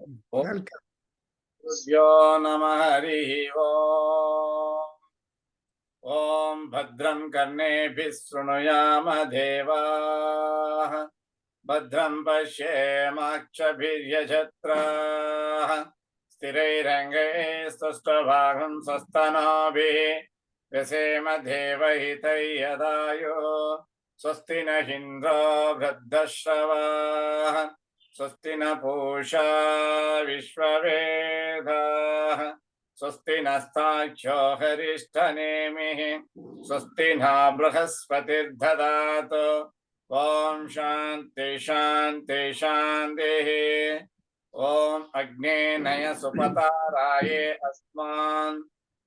Welcome. Yo Namah Harihi Om. Om Bhadram Karnebhih Shrunuyama Devah. Bhadram Pashyemakshabhiryajatrah. Sthirairangai Sasthabhagam Sastanabhi. Vyasema Devahitai Yadayo. Swasti na Indra Vruddhashravah. स्वस्ति न पूषा विश्ववेदाः स्वस्ति नस्ताक्षो हरिष्ठनेमिः स्वस्ति न बृहस्पतिर्दधातु ॐ शान्ति शान्ति शान्तिः ॐ अग्ने नय सुपताराये अस्मान्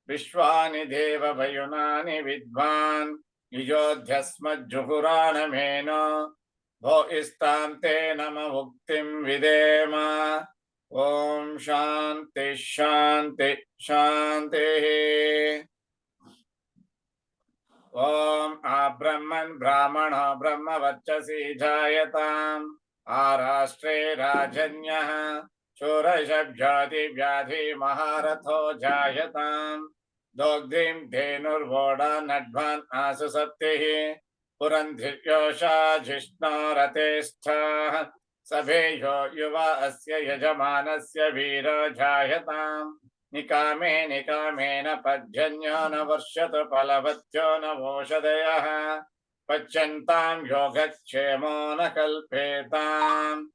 विश्वानि देवभयुनानि विद्वान् युजोध्यस्मज्जुहुराणमेनो भो इस्तान्ते नम मुक्तिं विदेम ओम शांति शांति शांति ओम आब्रह्मन् ब्राह्मणो ब्रह्मवर्चसि जायताम् आराष्ट्रे राजन्यः शूरशब्दादि व्याधि महारथो जायताम् दोग्धिं धेनुर्वोडा नड्वान् आसु सप्तिः पुरन्धिर्योषा जिष्णो रतेष्ठः सभेयो युवा अस्य यजमानस्य वीरो जायताम् निकामे निकामेन पद्यन्यो न वर्षतु फलवत्यो न वोषधयः पच्यन्तां योगक्षेमो न कल्पेताम्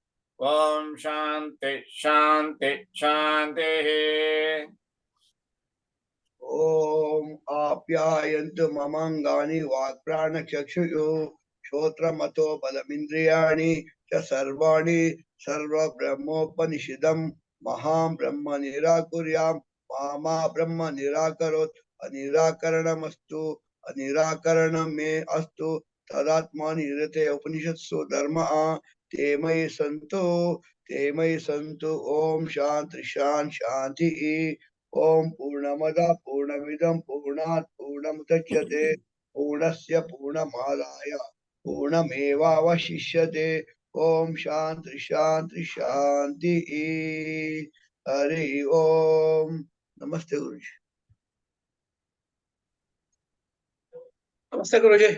ॐ शान्ति शान्ति शान्तिः Om Apyayantu Mamangani Vakpranachakshyo Shotramato Balamindriyani Cha Sarvani Sarva Brahmopanishidam Maham Brahma Nirakuryam Mama Brahma Nirakarot Anirakaranamastu Anirakaranam me astu Tadatmani Rite Upanishatsu Dharma Temai Santu Om Shanti Shanti Om Purnamada Purnamidam Purnat Purnamudachyate Purnasya Purnamadaya Purnameva Vashishyate Om Shanti Shanti Hari Om. Namaste Guruji. Namaste Guruji.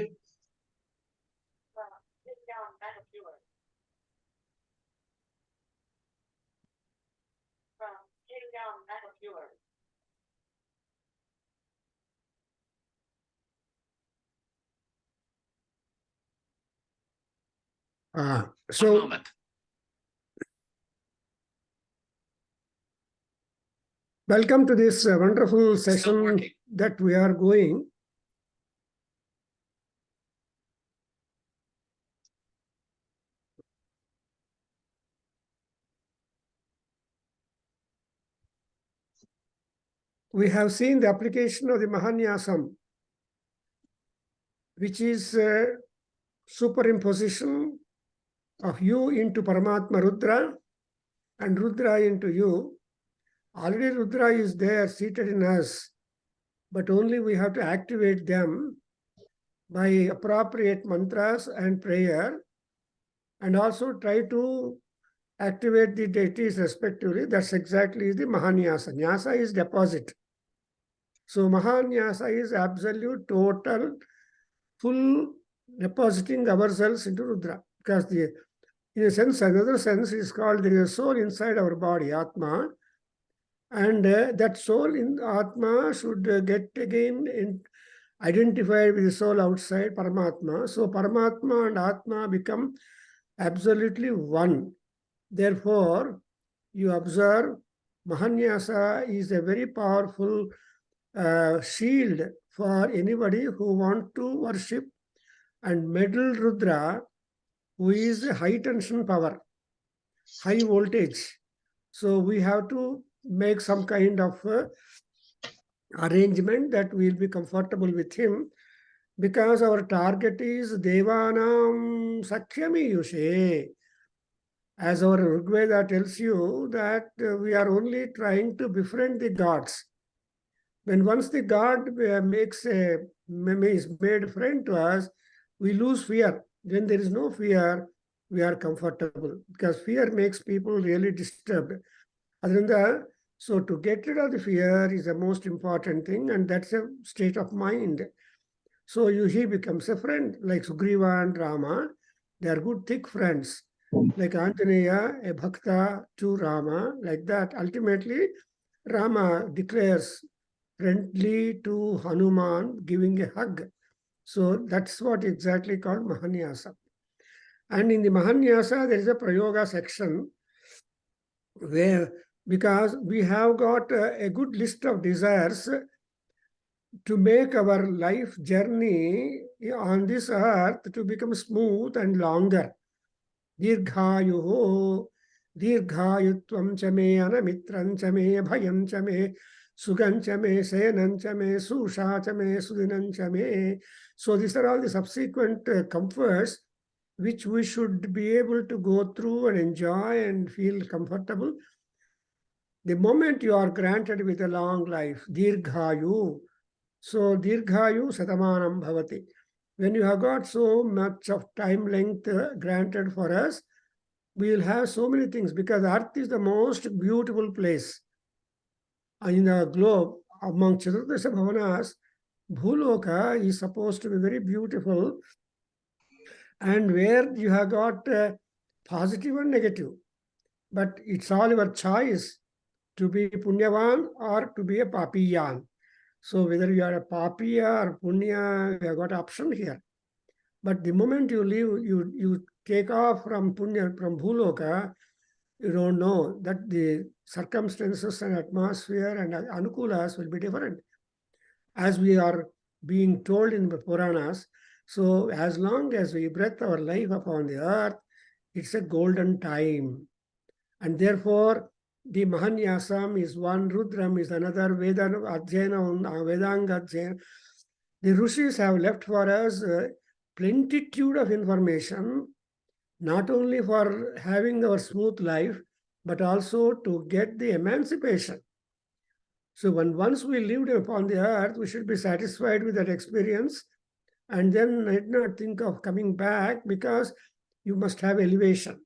So welcome to this wonderful session that we are going. We have seen the application of the Mahanyasam, which is superimposition of you into Paramatma Rudra and Rudra into you. Already Rudra is there seated in us, but only we have to activate them by appropriate mantras and prayer, and also try to activate the deities respectively. That's exactly the Mahanyasa. Nyasa is deposit. So Mahanyasa is absolute, total, full depositing ourselves into Rudra. Because in a sense, another sense is called there is a soul inside our body, Atma. And that soul in Atma should get again identified with the soul outside Paramatma. So Paramatma and Atma become absolutely one. Therefore, you observe Mahanyasa is a very powerful shield for anybody who wants to worship and meddle Rudra, who is high tension power, high voltage. So we have to make some kind of arrangement that will be comfortable with him, because our target is Devanam Sakhyami Yushe. As our Rigveda tells you that we are only trying to befriend the gods. When once the god is made friend to us, we lose fear. When there is no fear, we are comfortable, because fear makes people really disturbed. So to get rid of the fear is the most important thing, and that's a state of mind. So he becomes a friend, like Sugriva and Rama. They are good, thick friends. Like Anjaneya, a bhakta to Rama, like that. Ultimately, Rama declares friendly to Hanuman, giving a hug. So that's what exactly called Mahanyasa. And in the Mahanyasa, there is a Prayoga section where, because we have got a good list of desires to make our life journey on this earth to become smooth and longer. Dirghayuho, dirghayutvam cha me, anamitram cha me, bhayam cha me, sugam cha me, senam cha me, susha cha me, sudinam cha me. So these are all the subsequent comforts which we should be able to go through and enjoy and feel comfortable. The moment you are granted with a long life, dirghayu, so dirghayu satamanam bhavati. When you have got so much of time length granted for us, we will have so many things, because Earth is the most beautiful place in the globe. Among Chaturdasha Bhavanas, Bhuloka is supposed to be very beautiful, and where you have got positive and negative. But it's all your choice to be Punyavan or to be a Papiyan. So whether you are a Papiya or Punya, you have got option here. But the moment you leave, you take off from Punya, from Bhuloka, you don't know that the circumstances and atmosphere and Anukulas will be different. As we are being told in the Puranas, so as long as we breathe our life upon the earth, it's a golden time. And therefore, the Mahanyasam is one, Rudram is another, Veda Adhyayana, Vedanga Adhyayana. The Rishis have left for us plenitude of information, not only for having our smooth life, but also to get the emancipation. So once we lived upon the earth, we should be satisfied with that experience, and then not think of coming back, because you must have elevation.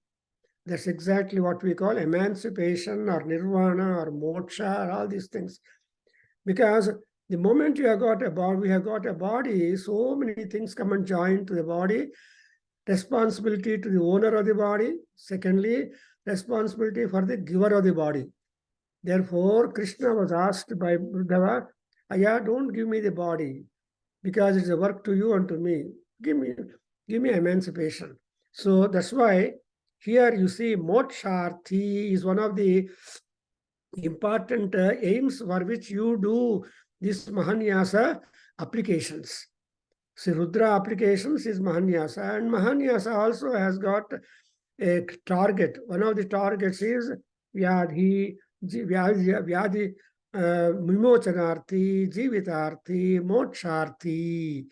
That's exactly what we call emancipation or nirvana or moksha or all these things. Because the moment you have got a body, we have got a body, so many things come and join to the body. Responsibility to the owner of the body. Secondly, responsibility for the giver of the body. Therefore, Krishna was asked by Uddhava, Aya, don't give me the body, because it's a work to you and to me. Give me emancipation. So that's why here you see moksharthi is one of the important aims for which you do this Mahanyasa applications. See, Rudra applications is Mahanyasa, and Mahanyasa also has got a target. One of the targets is Vyadhi, Vyadhi Mimochanarthi, Jivitarthi, Moksharthi.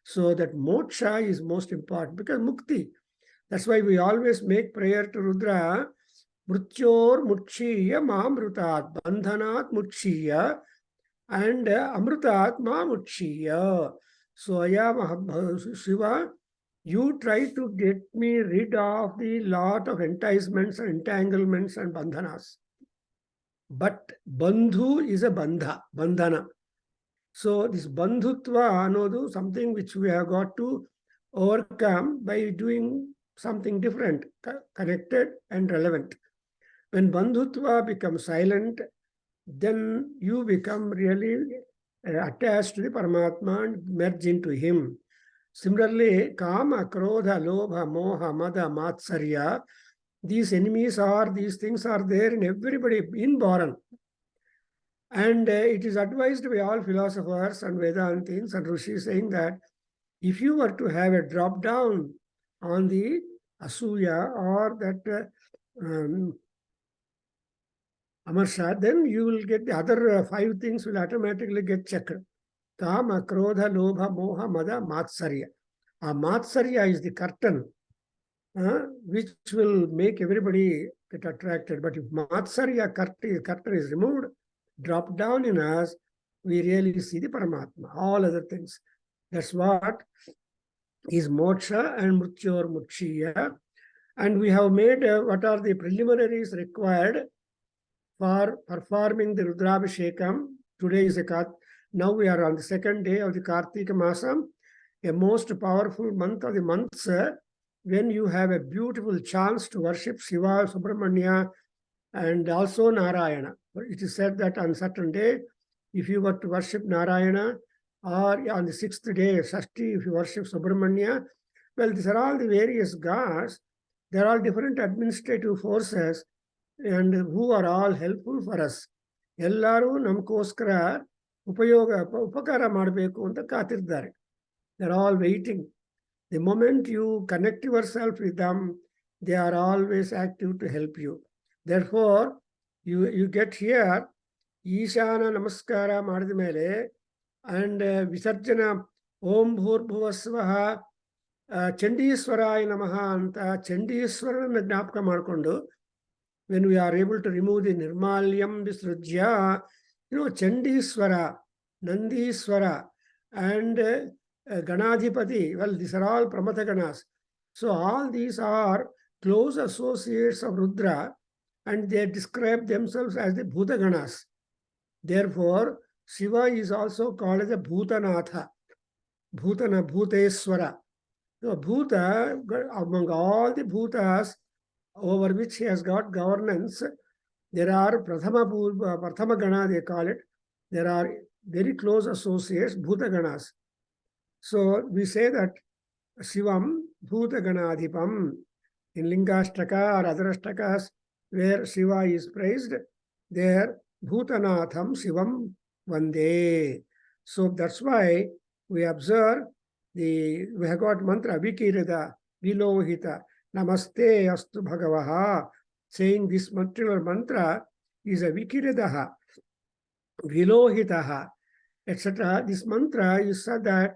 So that moksha is most important, because mukti. That's why we always make prayer to Rudra, Mrityor Mukshiya Mamrutat, Bandhanat Mukshiya, and Amrutat Mamukshiya. So, Shiva, you try to get me rid of the lot of enticements and entanglements and bandhanas. But bandhu is a bandhana. So this bandhutva anodu, something which we have got to overcome by doing something different, connected and relevant. When bandhutva becomes silent, then you become really attached to the Paramatma and merge into him. Similarly, Kama, Krodha, Lobha, Moha, Mada, Matsarya, these things are there in everybody inborn. And it is advised by all philosophers and Vedantins and Rishis saying that if you were to have a drop down on the Asuya or that Amarsha, then you will get the other 5 things will automatically get checked. Kama, Krodha, Lobha, Moha, Mada, Matsarya. Matsarya is the curtain which will make everybody get attracted. But if Matsarya curtain is removed, drop down in us, we really see the Paramatma, all other things. That's what is moksha and mrityor mukshiya. And we have made what are the preliminaries required for performing the Rudrabhishekam. Today is now we are on the second day of the Kartika Masam, a most powerful month of the months, when you have a beautiful chance to worship Shiva, Subramanya, and also Narayana. It is said that on certain day, if you were to worship Narayana, or on the sixth day, Shashti, if you worship Subramanya, well, these are all the various gods. There are different administrative forces and who are all helpful for us. ಎಲ್ಲರೂ ನಮಗೋಸ್ಕರ ಉಪಕಾರ ಮಾಡಬೇಕು ಅಂತ ಕಾತಿರ್ತಾರೆ. They're all waiting. The moment you connect yourself with them, they are always active to help you. Therefore, you get here, Ishana Namaskara ಮಾಡಿದ ಮೇಲೆ and Visarjana Om Bhurbhuvasvaha Chandiswaraya Namaha ಅಂತ ಚಂಡೀಶ್ವರನ ಜ್ಞಾಪಕ ಮಾಡಿಕೊಂಡು when we are able to remove the Nirmalyam Visrujya, Chandiswara, Nandiswara, and Ganadhipati, well, these are all Pramataganas. So all these are close associates of Rudra, and they describe themselves as the Bhutaganas. Therefore, Shiva is also called as a Bhutanatha, Bhutana, Bhuteswara. So Bhuta, among all the Bhutas, over which he has got governance, there are Prathama Gana, they call it. There are very close associates, Bhuta Ganas. So we say that Shivam Bhuta Ganadhipam in Lingashtaka or other Ashtakas, where Shiva is praised, there Bhutanatham Shivam Vande. So that's why we observe we have got mantra Vikirida, Vilohita, Namaste Astu Bhagavaha. Saying this particular mantra is a Vikiridaha, Vilohitaha, etc. This mantra is said that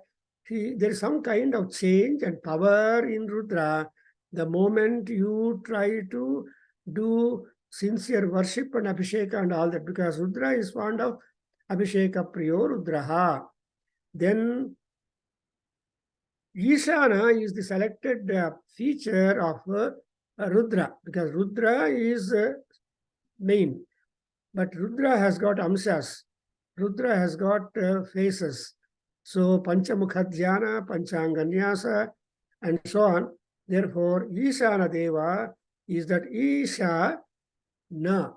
there is some kind of change and power in Rudra the moment you try to do sincere worship and Abhisheka and all that, because Rudra is fond of Abhisheka Priyo Rudraha. Then Ishana is the selected feature of Rudra, because Rudra is main, but Rudra has got amshas, Rudra has got faces. So Panchamukha Dhyana, Panchanganyasa, and so on. Therefore, Ishana Deva is that Isha Na.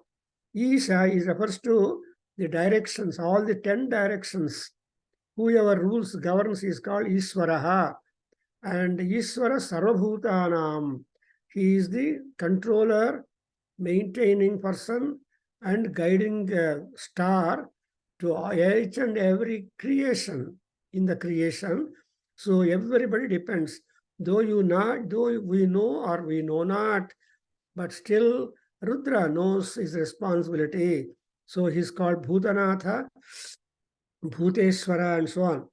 Isha refers to the directions, all the 10 directions. Whoever rules, governs is called Ishwaraha. And Ishwara Sarvabhutanam. He is the controller, maintaining person, and guiding star to each and every creation in the creation. So everybody depends. Though we know or we know not, but still Rudra knows his responsibility. So he's called Bhutanatha, Bhuteswara, and so on.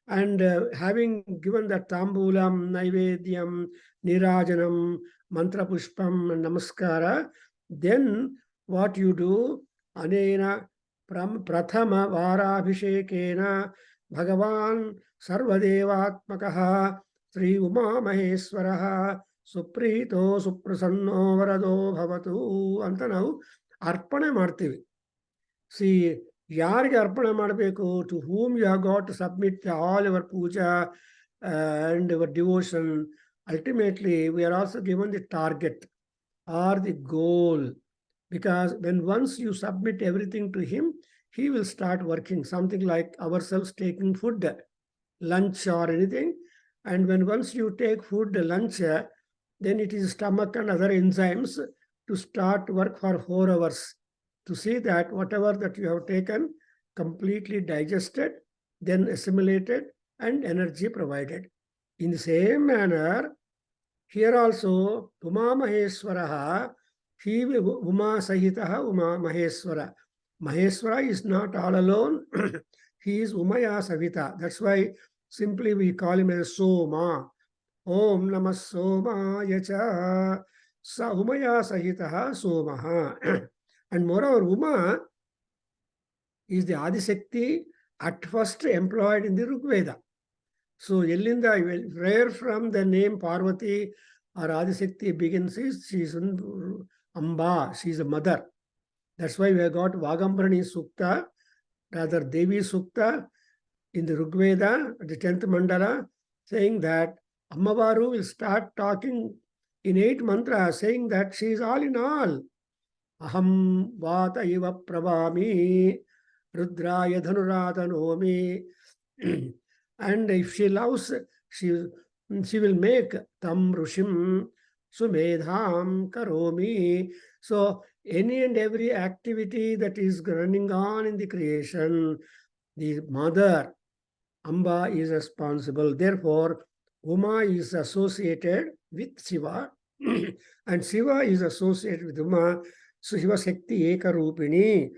And having given that Tambulam, Naivedyam, Nirajanam, Mantra Pushpam, and Namaskara, then what you do, Anena Prathama Varabhishekena Bhagavan Sarvadevatmakaha Sri Uma Maheswaraha Suprito Suprasanno Varado Bhavatu anta ನಾವು ಅರ್ಪಣೆ ಮಾಡ್ತೀವಿ. See, ಯಾರಿಗೆ ಅರ್ಪಣೆ ಮಾಡಬೇಕು, to whom you have got to submit all your puja and your devotion. Ultimately, we are also given the target or the goal, because when once you submit everything to him, he will start working, something like ourselves taking food, lunch or anything. And when once you take food, lunch, then it is stomach and other enzymes to start work for 4 hours. To see that whatever that you have taken completely digested, then assimilated, and energy provided. In the same manner, here also, Uma Maheswaraha, he Uma Sahitaha Uma Maheswara. Maheswara is not all alone, he is Umaya Savita. That's why simply we call him as Soma. Om Namah Soma Yacha Sa Umaya Sahitaha Somaha. And moreover, Uma is the Adishakti at first employed in the Rigveda. So, Yellinda, where from the name Parvati or Adishakti begins is, she is Amba, she is a mother. That's why we have got Vagambrani Sukta, rather Devi Sukta in the Rigveda, the 10th Mandala, saying that Ammavaru will start talking in 8 mantras, saying that she is all in all. Aham Vata Iva Prabhami, Rudraya Dhanuratanomi. And if she loves, she will make Tam Rushim Sumedham Karomi. So any and every activity that is running on in the creation, the mother, Amba, is responsible. Therefore, Uma is associated with Shiva, and Shiva is associated with Uma. So Shiva Shakti Ekarupini.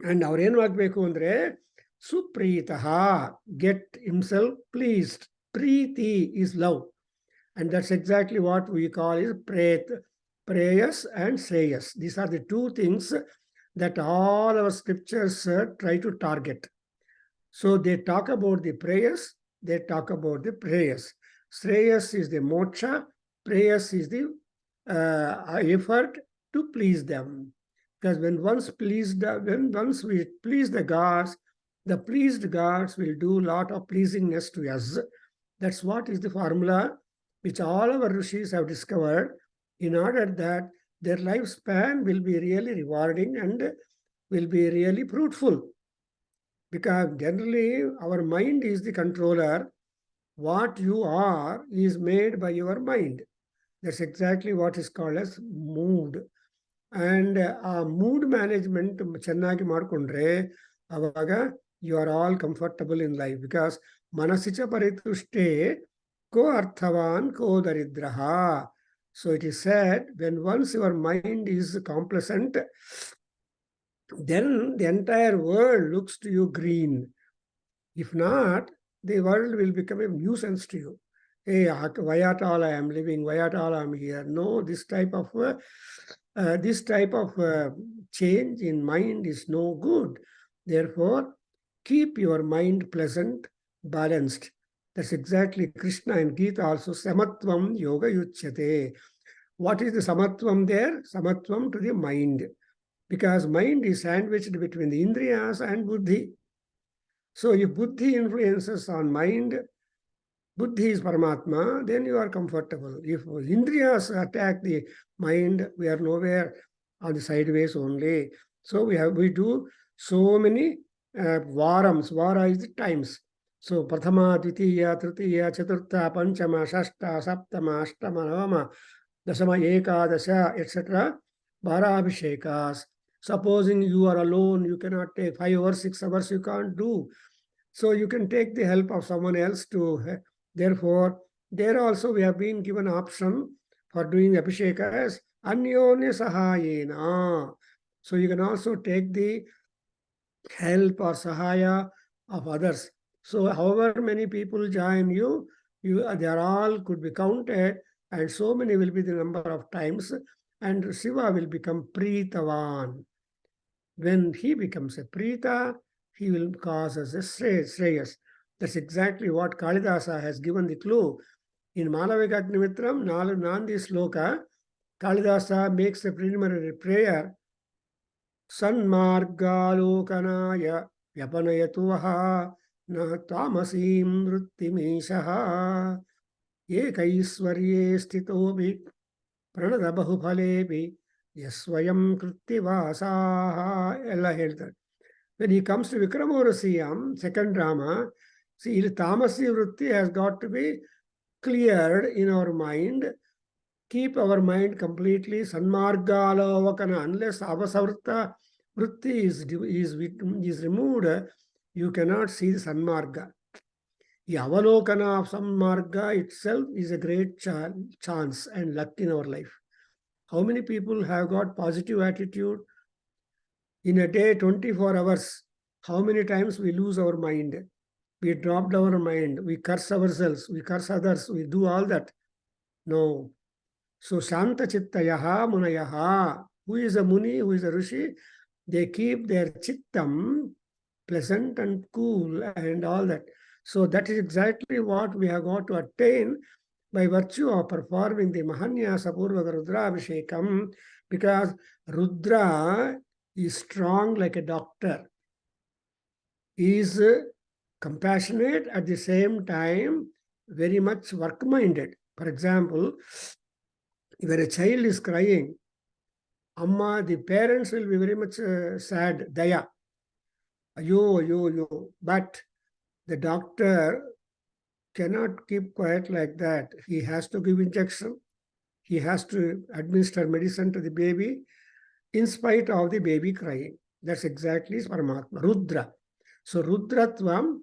And our ಏನು ಆಗಬೇಕು ಅಂದ್ರೆ Supritaha, get himself pleased. Preeti is love. And that's exactly what we call is prayas and shreyas. These are the two things that all our scriptures try to target. So they talk about the prayers, they talk about the prayers. Shreyas is the moksha, prayers is the effort to please them. Because when once we please the gods, the pleased gods will do a lot of pleasingness to us. That's what is the formula which all our rishis have discovered, in order that their lifespan will be really rewarding and will be really fruitful. Because generally our mind is the controller. What you are is made by your mind. That's exactly what is called as mood. And mood management ಚೆನ್ನಾಗಿ ಮಾಡಿಕೊಂಡ್ರೆ ಅವಾಗ you are all comfortable in life. Because manasicha paritushte ko arthavan ko daridraha. So it is said, when once your mind is complacent, then the entire world looks to you green. If not, the world will become a nuisance to you. Hey, why at all I am living? Why at all I am here? No, this type of change in mind is no good. Therefore, keep your mind pleasant, balanced. That's exactly Krishna in Gita also. Samatvam yoga yuchyate. What is the samatvam there? Samatvam to the mind. Because mind is sandwiched between the indriyas and buddhi. So if buddhi influences on mind, buddhi is Paramatma, then you are comfortable. If indriyas attack the mind, we are nowhere, on the sideways only. So we do so many varams. Vara is the times. So prathama, dvitiya, tritiya, chaturtha, panchama, shashta, saptama, ashtama, navama, dasama, ekadasha, etc. Varabhishekas. Supposing you are alone, you cannot take 5 hours, 6 hours, you can't do. So you can take the help of someone else to. Therefore, there also we have been given option for doing abhishekas. Anyonya sahayena. So you can also take the help or sahaya of others. So however many people join you, they are all could be counted, and so many will be the number of times, and Shiva will become Preetavan. When he becomes a Preeta, he will cause us a Shreyas. That's exactly what Kalidasa has given the clue. In Malavikagnivitram, Nandi Sloka, Kalidasa makes a preliminary prayer. Sanmargalokanaya vyapanayatuvaha na tamasim vrittimeshaha ekaisvarye stitobi pranada bahupalebi yasvayam krittivasaha. Ella ಹೇಳ್ತಾರೆ. When he comes to Vikramorasiyam, second drama, see, tamasi vritti has got to be cleared in our mind. Keep our mind completely sanmargalovakana. Unless avasavrta vritti is removed, you cannot see the sanmarga. The avalokana of sanmarga itself is a great chance and luck in our life. How many people have got positive attitude? In a day, 24 hours, how many times we lose our mind? We dropped our mind, we curse ourselves, we curse others, we do all that. No. So Shanta Chittayaha Munayaha. Who is a Muni, who is a Rishi? They keep their Chittam pleasant and cool and all that. So that is exactly what we have got to attain by virtue of performing the Mahanyasa Purvaka Rudra Abhishekam. Because Rudra He is strong like a doctor. He is compassionate at the same time, very much work-minded. For example, when a child is crying, Amma, the parents will be very much sad, daya. Ayo. But the doctor cannot keep quiet like that. He has to give injection. He has to administer medicine to the baby in spite of the baby crying. That's exactly Paramatma, Rudra. So Rudratvam,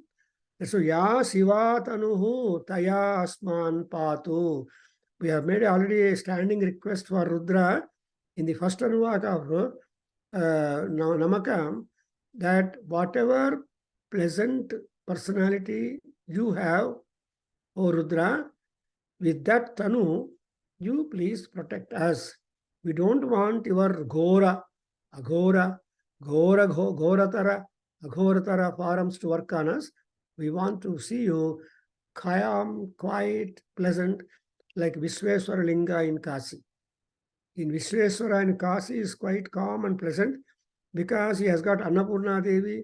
so Ya Siva Tanuhu Taya Asman Patu. We have made already a standing request for Rudra in the first Anuvaka of Namakam, that whatever pleasant personality you have, O Rudra, with that Tanu, you please protect us. We don't want your Ghora, Aghora, Ghoratara, Aghoratara forms to work on us. We want to see you calm, quiet, pleasant, like Vishweswara Linga in Kasi. In Vishweswara in Kasi is quite calm and pleasant because he has got Annapurna Devi,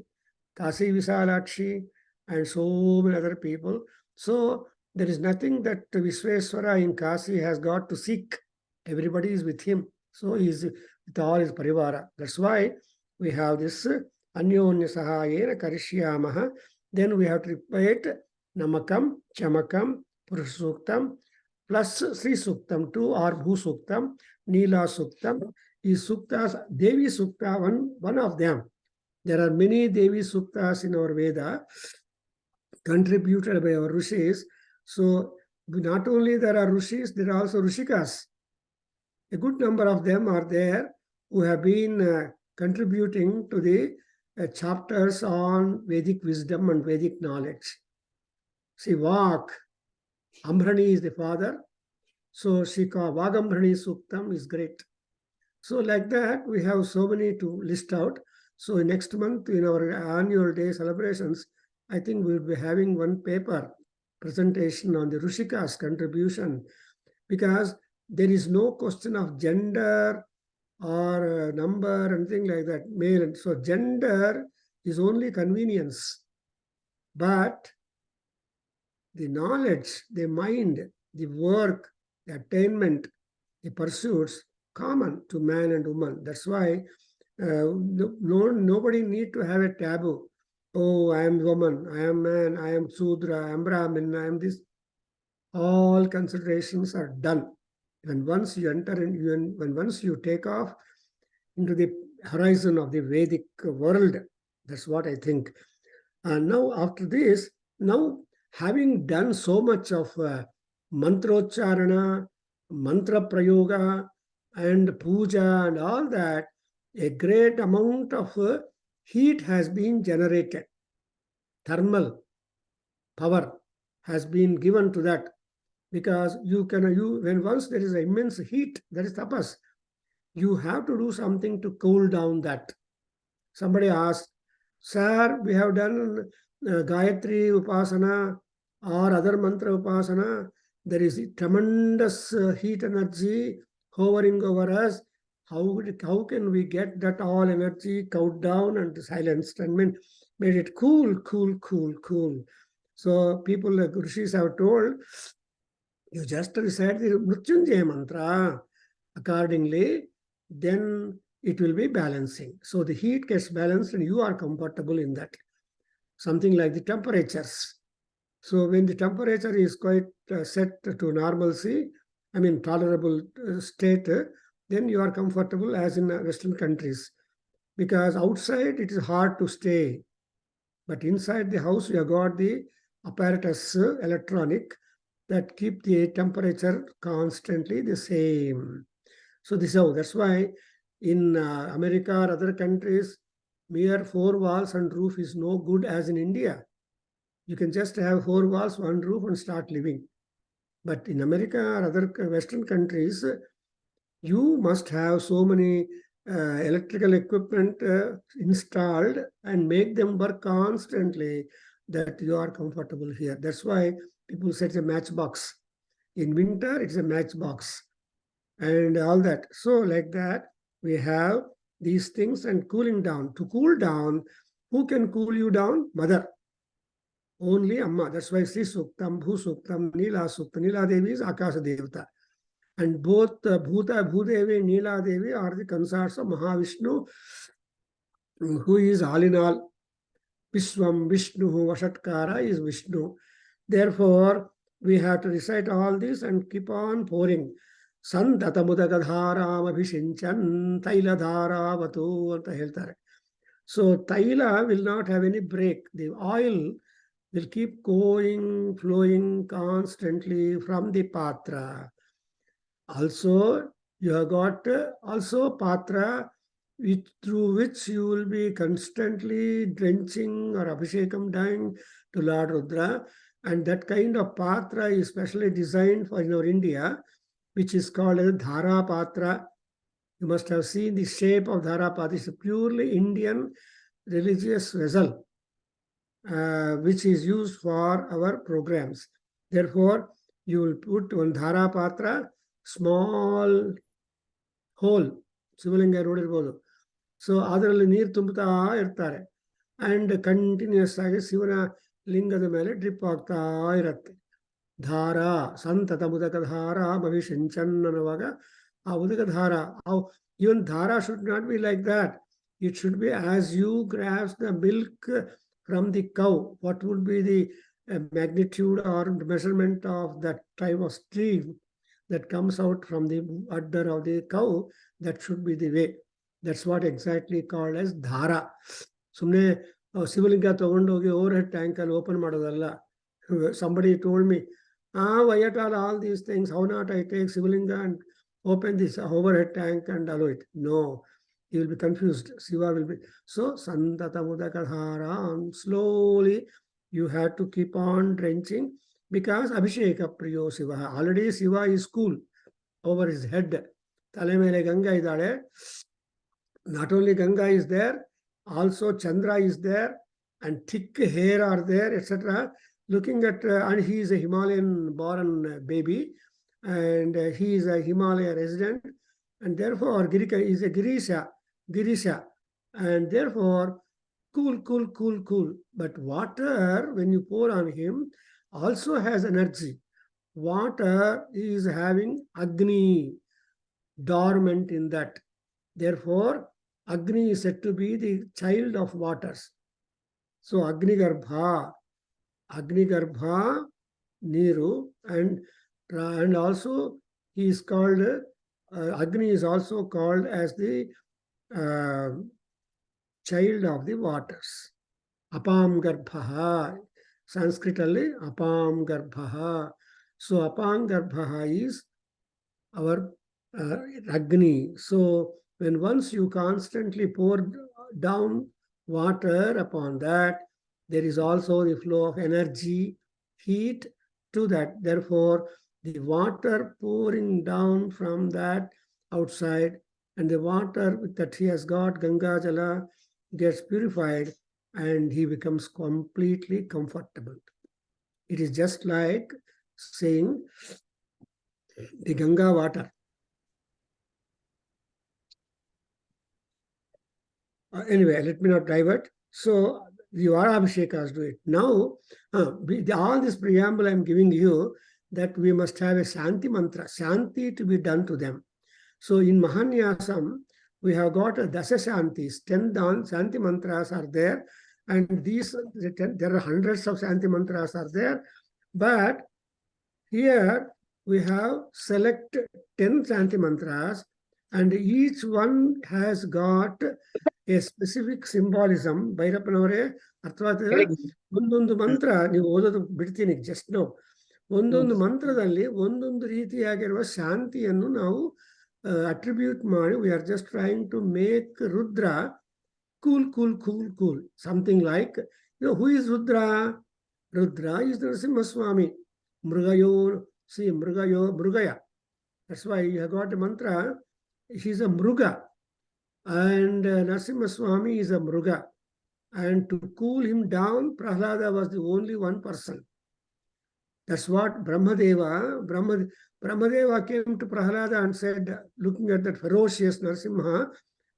Kasi Visalakshi, and so many other people. So there is nothing that Vishweswara in Kasi has got to seek. Everybody is with him. So he is with all his parivara. That's why we have this Anyonya Sahayena Karishyamaha. Then we have to repeat Namakam, Chamakam, Purusuktam, plus Sri Suktam 2 or Bhu Suktam, Nila Suktam. Is Suktas, Devi Sukta, one of them. There are many Devi Suktas in our Veda, contributed by our Rishis. So not only there are Rishis, there are also Rishikas. A good number of them are there who have been contributing to the chapters on Vedic wisdom and Vedic knowledge. See, Vak, Ambrani is the father. So Shika Vagambrani Suktam is great. So like that, we have so many to list out. So next month in our annual day celebrations, I think we'll be having one paper presentation on the Rishika's contribution, because there is no question of gender or number and things like that, male. And so gender is only convenience. But the knowledge, the mind, the work, the attainment, the pursuits, common to man and woman. That's why nobody need to have a taboo. Oh, I am woman, I am man, I am Sudra, I am Brahmin, I am this. All considerations are done. And once you enter in, when once you take off into the horizon of the Vedic world, that's what I think. And now after this, now having done so much of mantrocharana, mantra prayoga, and puja and all that, a great amount of heat has been generated. Thermal power has been given to that, because when once there is immense heat, that is tapas, you have to do something to cool down that. Somebody asked, sir, we have done Gayatri Upasana or other mantra Upasana. There is tremendous heat energy hovering over us. How can we get that all energy cooled down and silenced and made it cool? So people like Rishis have told, you just recite the Mrityunjaya mantra accordingly, then it will be balancing. So the heat gets balanced and you are comfortable in that. Something like the temperatures. So when the temperature is quite set to normalcy, tolerable state, then you are comfortable as in Western countries. Because outside it is hard to stay. But inside the house, you have got the apparatus, electronic, that keep the temperature constantly the same. So that's why in America or other countries, mere 4 walls and roof is no good as in India. You can just have 4 walls, 1 roof and start living. But in America or other Western countries, you must have so many electrical equipment installed and make them work constantly that you are comfortable here. That's why people say it's a matchbox. In winter, it's a matchbox and all that. So like that, we have these things and cooling down. To cool down, who can cool you down? Mother. Only Amma. That's why Sri Suktam, Bhu Suktam, Nila Sukta. Nila Devi is Akasa Devata. And both Bhuta, Bhudevi, Nila Devi are the consorts of Mahavishnu, who is all in all. Vishwam, Vishnu, Vashatkara is Vishnu. Therefore, we have to recite all this and keep on pouring. Santatamudakadharam abhishinchan tailadharavatu anta ಹೇಳ್ತಾರೆ. So taila will not have any break. The oil will keep going, flowing constantly from the patra. Also, you have got also patra through which you will be constantly drenching or abhishekam dying to Lord Rudra. And that kind of patra is specially designed for in our India, which is called a Dhara Patra. You must have seen the shape of Dhara Patra. It's a purely Indian religious vessel, which is used for our programs. Therefore, you will put one Dhara Patra, small hole, Sivalinga ನೋಡಿರ್ಬೋದು. So ಅದರಲ್ಲಿ ನೀರು ತುಂಬುತ್ತಾ ಇರ್ತಾರೆ and continuous ಆಗಿ ಶಿವನ ಲಿಂಗದ ಮೇಲೆ drip ಆಗ್ತಾ ಇರತ್ತೆ. ಧಾರ ಸಂತತ ಮುದಕ ಧಾರ ಭವಿಷ್ಯಂಚನ್ ಅನ್ನುವಾಗ ಆ ಉದಕ Dhaara, even Dhaara should not be like that. It should be as you grasp the milk from the cow, what would be the magnitude or measurement of that type of stream that comes out from the udder of the cow, that should be the way. That's what exactly called as dhara. ಸುಮ್ಮನೆ ಶಿವಲಿಂಗ ತಗೊಂಡೋಗಿ over head tank ಅಲ್ಲಿ open ಮಾಡೋದಲ್ಲ. Somebody told me, why at all these things? How not I take Shivalinga and open this overhead tank and allow it? No, you will be confused. Shiva will be. So, Santata Mudakadhara, slowly you have to keep on drenching because Abhisheka Priyo Shiva. Already Shiva is cool over his head. Tale mele Ganga idale. Not only Ganga is there, also Chandra is there, and thick hair are there, etc. Looking at, and he is a Himalayan born baby, and he is a Himalaya resident, and therefore Girika is a Girisha, and therefore cool. But water, when you pour on him, also has energy. Water is having Agni dormant in that. Therefore, Agni is said to be the child of waters. So Agni Garbha, Niru, and also he is called, Agni is also called as the child of the waters. Apam Garbha, Sanskritally Apam Garbha. So Apam Garbha is our Agni. So when once you constantly pour down water upon that, there is also the flow of energy, heat to that. Therefore, the water pouring down from that outside and the water that he has got, Ganga Jala, gets purified and he becomes completely comfortable. It is just like saying the Ganga water. Anyway, let me not divert. So, the Varabhishekas do it. Now, all this preamble I'm giving you, that we must have a Shanti mantra, Shanti to be done to them. So, in Mahanyasam, we have got a Dasa Shantis, 10 Shanti mantras are there, and there are hundreds of Shanti mantras are there, but here we have select 10 Shanti mantras, and each one has got a specific symbolism. ಭೈರಪ್ಪನವರೇ ಅರ್ಥವಾಗ್ತದೆ. ಒಂದೊಂದು ಮಂತ್ರ ನೀವು ಓದೋದು ಬಿಡ್ತೀನಿ just no. ಒಂದೊಂದು ಮಂತ್ರದಲ್ಲಿ ಒಂದೊಂದು ರೀತಿಯಾಗಿರುವ ಶಾಂತಿಯನ್ನು ನಾವು ಅಟ್ರಿಬ್ಯೂಟ್ ಮಾಡಿ, we are just trying to make Rudra cool. Something like, who is Rudra? Rudra is Narasimhaswami. Mrugaya. That's why you have got a mantra. He's a Mruga. And Narasimhaswami is a Mruga. And to cool him down, Prahlada was the only one person. That's what Brahmadeva came to Prahlada and said, looking at that ferocious Narasimha,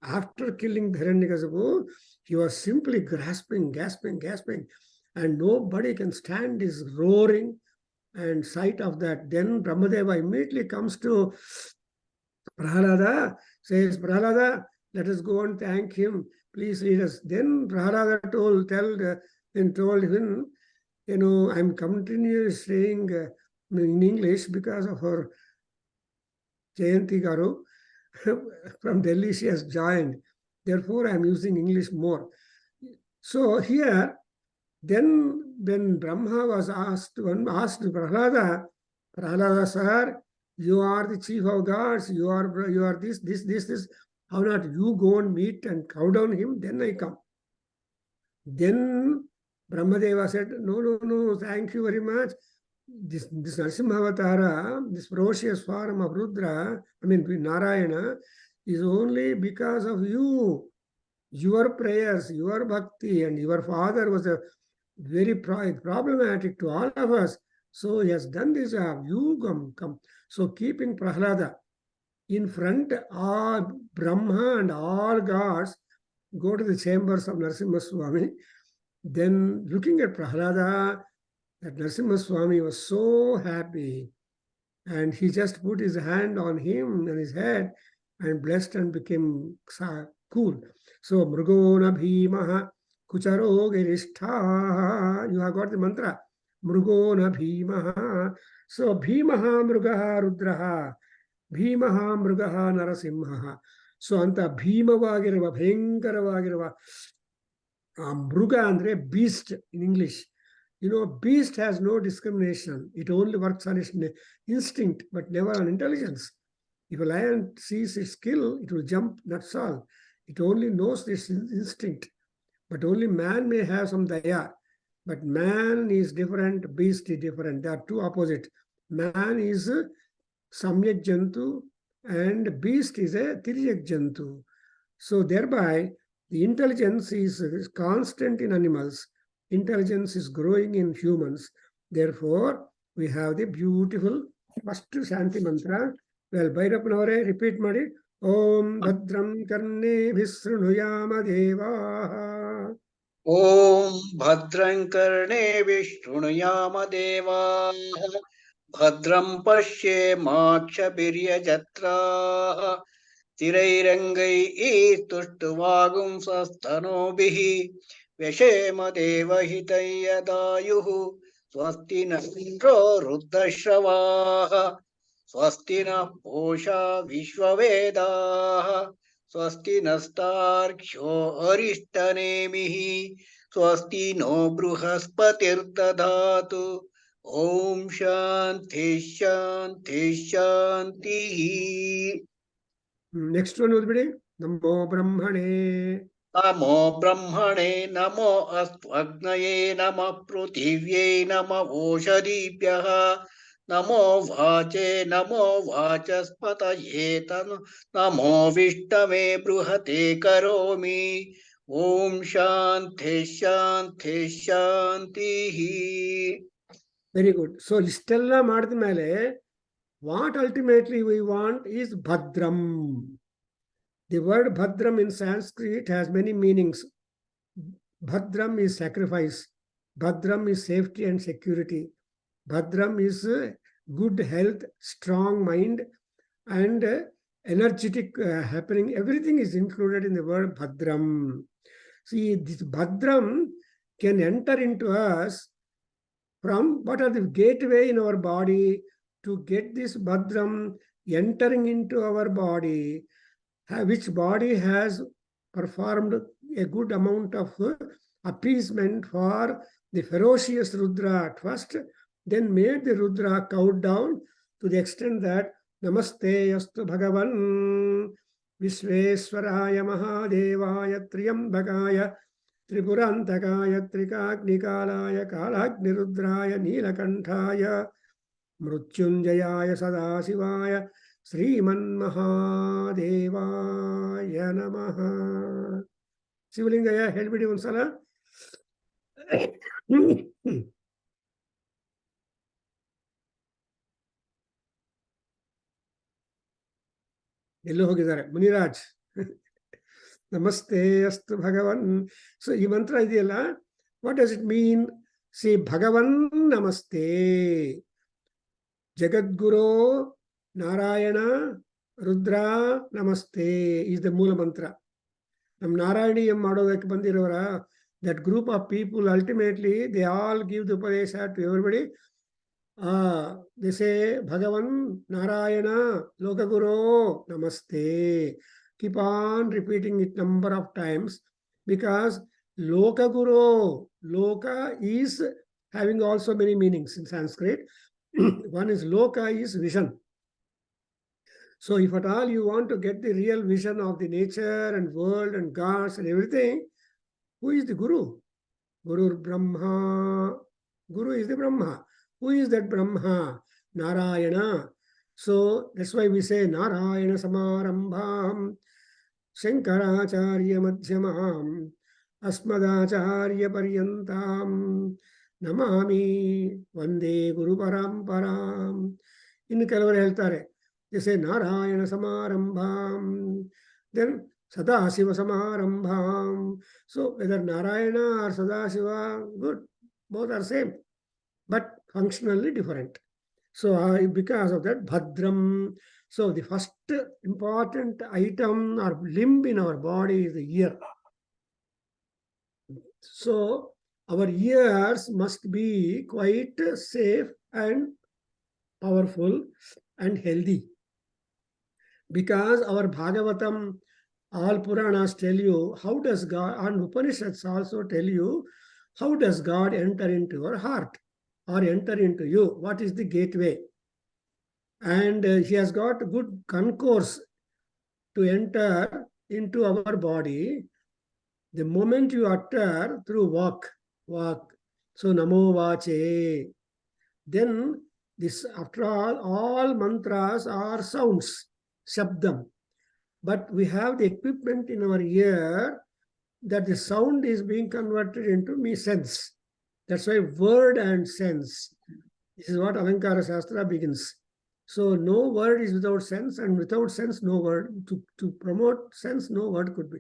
After killing Hiranyakasipu, he was simply gasping, and nobody can stand his roaring and sight of that. Then Brahmadeva immediately comes to Prahalada, says, Prahalada, let us go and thank him. Please lead us. Then Prahalada told him, I'm continuously saying in English because of her Jayanti Garu from Delhi, she has joined. Therefore, I'm using English more. So here, then when Brahma was asked Prahlada, sir, you are the chief of gods, you are this. How not you go and meet and cow down him, then I come. Then Brahmadeva said, no, thank you very much. This Narasimhavatara, this ferocious form of Rudra, Narayana, is only because of you. Your prayers, your bhakti, and your father was a very problematic to all of us. So he has done this job. You come. So keeping Prahlada in front, all Brahma and all gods go to the chambers of Narasimha Swami. Then looking at Prahlada, that Narasimha Swami was so happy. And he just put his hand on him and his head and blessed and became cool. So Mrugona Bhimaha Kucharo Girishta. You have got the mantra. Mrugona Bhimaha. So Bhimaha Mrugaha Rudraha. Bhimaha Mrugaha Narasimha. So Anta Bhimavagiruva, Bhenkaravagiruva. Mruga andre beast in English. Beast has no discrimination. It only works on its instinct, but never on intelligence. If a lion sees its skill, it will jump, that's all. It only knows this instinct. But only man may have some daya. But man is different, beast is different. They are two opposite. Man is samyak jantu and beast is a tiryak jantu. So thereby, the intelligence is constant in animals. Intelligence is growing in humans. Therefore, we have the beautiful first Shanti mantra. Well, Bhairapanavare, repeat Madi. Om Bhadram Karne Vishrunuyama Deva. Om Bhadram Karne Vishrunuyama Deva. Bhadram Pashye Maksha Birya Jatra. Tirairangai Tushtvagum Sastanobihi. Vyashema Deva Hitayadayuhu. Swasti Nandro Ruddashavaha. Swasti na Posha Vishwavedaha. Swasti nastarksho arishthanemihi. Swasti no bruhaspatirdadhatu. Om Shanti Shanti Shanti. Next one will be Namo Brahmane. Namo Brahmane, Namo Astagnaye, Namo Prithivye, Namo Oshadibhyaha, Namo Vache, Namo Vachaspataye, Namo Vishtame Bruhate Karomi. Om Shanti Shanti Shanti. Very good. So, Istella Madhi Mele, what ultimately we want is Bhadram. The word Bhadram in Sanskrit has many meanings. Bhadram is sacrifice. Bhadram is safety and security. Bhadram is good health, strong mind, and energetic happening. Everything is included in the word Bhadram. See, this Bhadram can enter into us from what are the gateway in our body to get this Bhadram entering into our body, which body has performed a good amount of appeasement for the ferocious Rudra at first, then made the Rudra cow down to the extent that Namaste Yastu Bhagavan Vishveswaraya Mahadevaya Triyambakaya Tripurantakaya Trikagnikalaya Kalagnirudraya Nilakantaya Mrutyunjayaya Sadasivaya Sriman Mahadevaya Namaha. Sivalingaya, help me Unsala. ಎಲ್ಲೋ ಹೋಗಿದ್ದಾರೆ Muniraj. Namaste astu Bhagavan. So, this mantra ideyalla, what does it mean? See, Bhagavan Namaste. Jagadguru Narayana Rudra Namaste is the Mula mantra. Nam Narayaniyam ಮಾಡೋದಕ್ಕೆ ಬಂದಿರೋರ, that group of people, ultimately, they all give the Upadesha to everybody. They say, Bhagavan, Narayana, Lokaguru, Namaste. Keep on repeating it number of times, because Lokaguru, Loka is having also many meanings in Sanskrit. One is Loka is vision. So if at all you want to get the real vision of the nature and world and gods and everything, who is the Guru? Guru Brahma. Guru is the Brahma. Who is that Brahma? Narayana. So that's why we say Narayana Samarambham Shankaracharya Madhyamam Asmadacharya Paryantam Namami Vande Guru Paramparam. In ಕೆಲವರು ಹೇಳ್ತಾರೆ, they say Narayana Samarambham, then Sadashiva Samarambham. So whether Narayana or Sadashiva, good, both are same, but functionally different. So because of that, Bhadram. So the first important item or limb in our body is the ear. So our ears must be quite safe and powerful and healthy, because our Bhagavatam, all Puranas tell you how does God, and Upanishads also tell you how does God enter into your heart or enter into you. What is the gateway? And he has got a good concourse to enter into our body. The moment you utter through walk. So Namo Vache. Then this, after all mantras are sounds, Shabdam. But we have the equipment in our ear that the sound is being converted into sense. That's why word and sense. This is what Alankara Shastra begins. So no word is without sense, and without sense, no word. To promote sense, no word could be.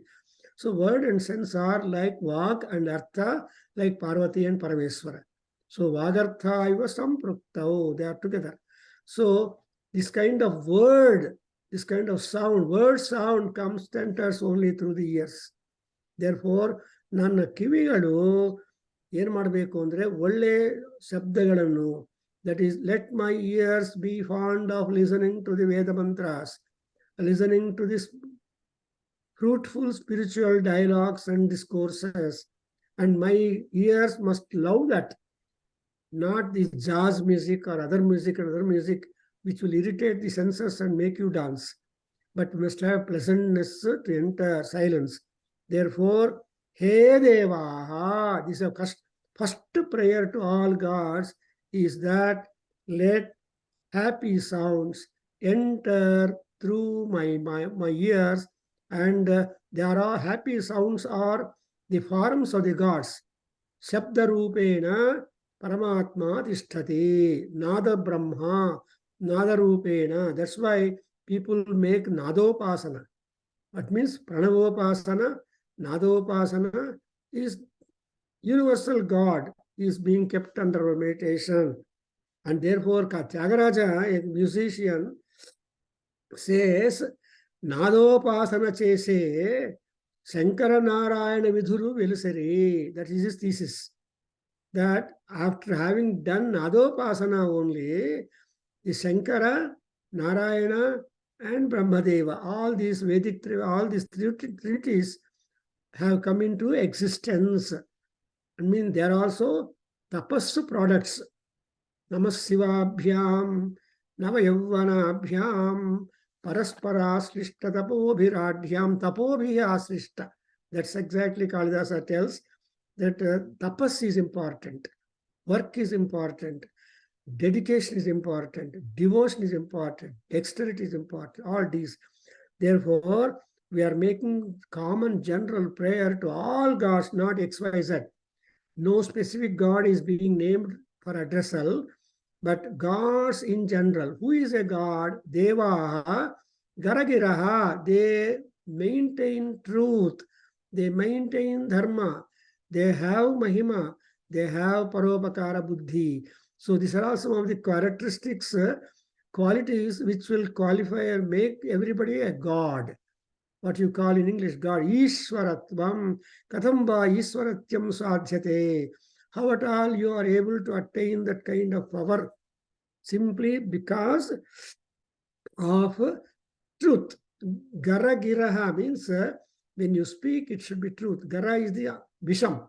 So word and sense are like Vag and Artha, like Parvati and Parameswara. So Vagartha iva sampraktao, they are together. So this kind of word, this kind of sound, word sound comes, enters only through the ears. Therefore, ನನ್ನ ಕಿವಿಗಳು ಏನು ಮಾಡಬೇಕು ಅಂದರೆ ಒಳ್ಳೆ ಶಬ್ದಗಳನ್ನು, that is, let my ears be fond of listening to the Veda mantras, listening to this fruitful spiritual dialogues and discourses, and my ears must love that, not the jazz music or other music which will irritate the senses and make you dance, but must have pleasantness to enter silence. Therefore, He Devaha, this is a first prayer to all gods, is that let happy sounds enter through my ears, and there are happy sounds are the forms of the gods. Shabda Rupena Paramatma Tishtati, Nada Brahma, Nada Rupena. That's why people make Nadopasana. That means Pranavopasana, Nadopasana is universal God is being kept under meditation. And therefore, Tyagaraja, a musician, says, Nadopasana chese Shankara Narayana Vidhuru Velusari. That is his thesis. That after having done Nadopasana only, the Shankara, Narayana, and Brahmadeva, all these Vedic, all these trinities have come into existence. I mean, they are also tapas products. Namas Sivabhyam, Navayavvanabhyam, Paraspara Srishta Tapobhiradhyam, Tapobhiya Srishta. That's exactly Kalidasa tells that tapas is important, work is important, dedication is important, devotion is important, dexterity is important, all these. Therefore, we are making common general prayer to all gods, not XYZ. No specific god is being named for addressal, but gods in general. Who is a god? Devaha, Garagiraha, they maintain truth, they maintain dharma, they have mahima, they have parobakara buddhi. So these are all some of the characteristics, qualities which will qualify and make everybody a god. What you call in English God, Ishwaratvam, Kathamba Ishwaratyam Sadhyate. How at all you are able to attain that kind of power? Simply because of truth. Gara Giraha means when you speak, it should be truth. Gara is the Visham.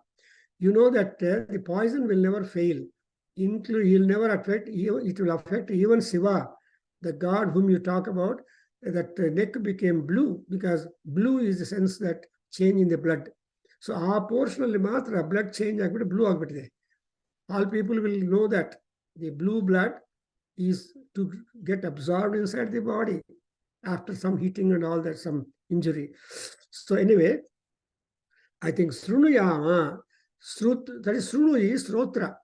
You know that the poison will never fail. He'll never affect, it will affect even Shiva, the god whom you talk about. That neck became blue because blue is the sense that change in the blood. So our portion of the matra blood change blue agbitte. All people will know that the blue blood is to get absorbed inside the body after some heating and all that, some injury. So anyway, I think Srunuyama, that is Srunu is Srotra.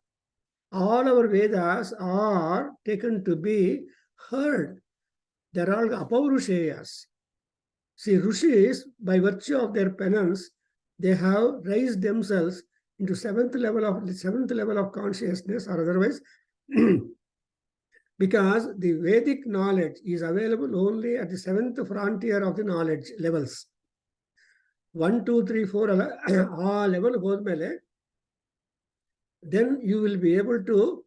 All our Vedas are taken to be heard. They're all apaurusheyas. See, Rishis, by virtue of their penance, they have raised themselves into seventh level of consciousness, or otherwise, because the Vedic knowledge is available only at the seventh frontier of the knowledge levels. 1, 2, 3, 4, all level goes mele. Then you will be able to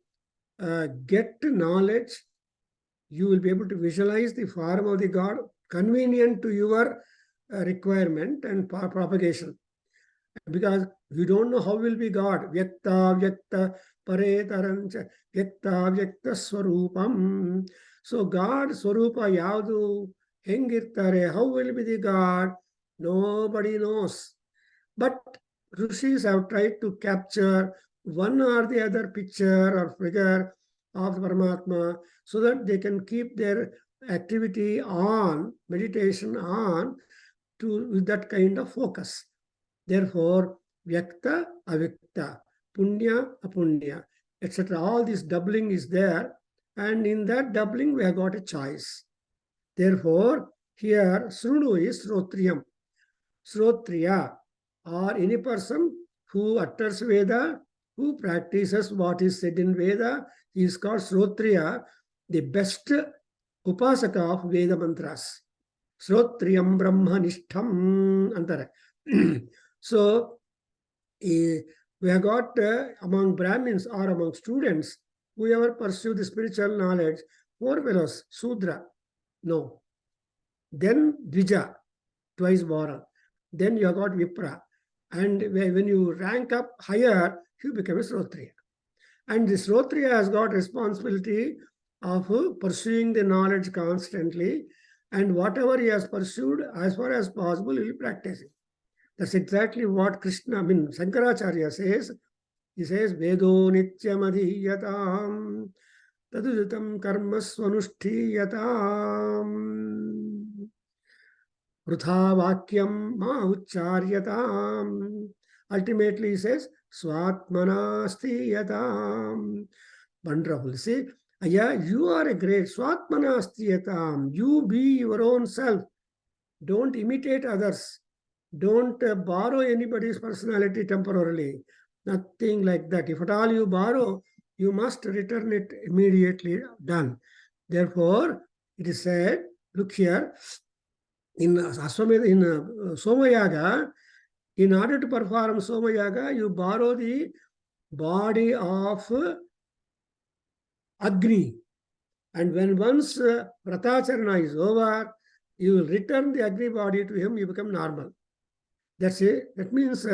get knowledge. You will be able to visualize the form of the God convenient to your requirement and propagation. Because you don't know how will be God. Vyakta, Vyakta, Paretarancha, Vyakta, Vyakta, Swarupam. So God, Swarupa, Yadu, Hengirtare, how will be the God? Nobody knows. But Rishis have tried to capture one or the other picture or figure of the Paramatma so that they can keep their activity on, meditation on, with that kind of focus. Therefore, Vyakta, Avyakta, Punya, Apunya, etc. All this doubling is there, and in that doubling we have got a choice. Therefore, here Srunu is Srotriyam. Srotriya, or any person who utters Veda, who practices what is said in Veda, is called Srotriya, the best upasaka of Veda mantras. Srotriyam Brahmanishtham antara. So, we have got among Brahmins or among students, whoever pursue the spiritual knowledge, 4 fellows, Sudra, no. Then Dvija, twice born. Then you have got Vipra. And when you rank up higher, you become a Srotriya. And the Srotriya has got responsibility of pursuing the knowledge constantly. And whatever he has pursued, as far as possible, he will practice it. That's exactly what Shankaracharya says. He says, Vedo nityam adhiyatam tadujutam karma swanushthiyatam vrutha vakyam ma ucharyatam. Ultimately, he says, swatmana sthiyatam. Wonderful. See, yeah, you are a great swatmana sthiyatam. You be your own self. Don't imitate others. Don't borrow anybody's personality temporarily. Nothing like that. If at all you borrow, you must return it immediately. Done. Therefore, it is said, look here, in Somayaga, in order to perform Somayaga, you borrow the body of Agni. And when once Pratacharana is over, you will return the Agni body to him, you become normal. That's it. That means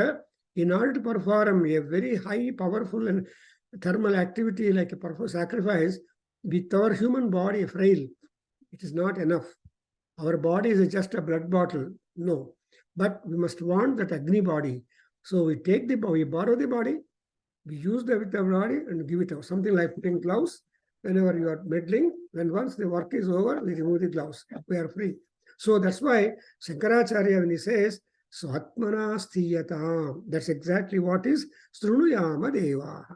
in order to perform a very high, powerful and thermal activity like a sacrifice, with our human body frail, it is not enough. Our body is just a blood bottle. No. But we must want that Agni body. So we take the body, we borrow the body, we use the body and give it out. Something like putting gloves. Whenever you are meddling, when once the work is over, we remove the gloves. We are free. So that's why Shankaracharya, when he says, Swatmana sthiyatam, that's exactly what is Srunuyama Deva.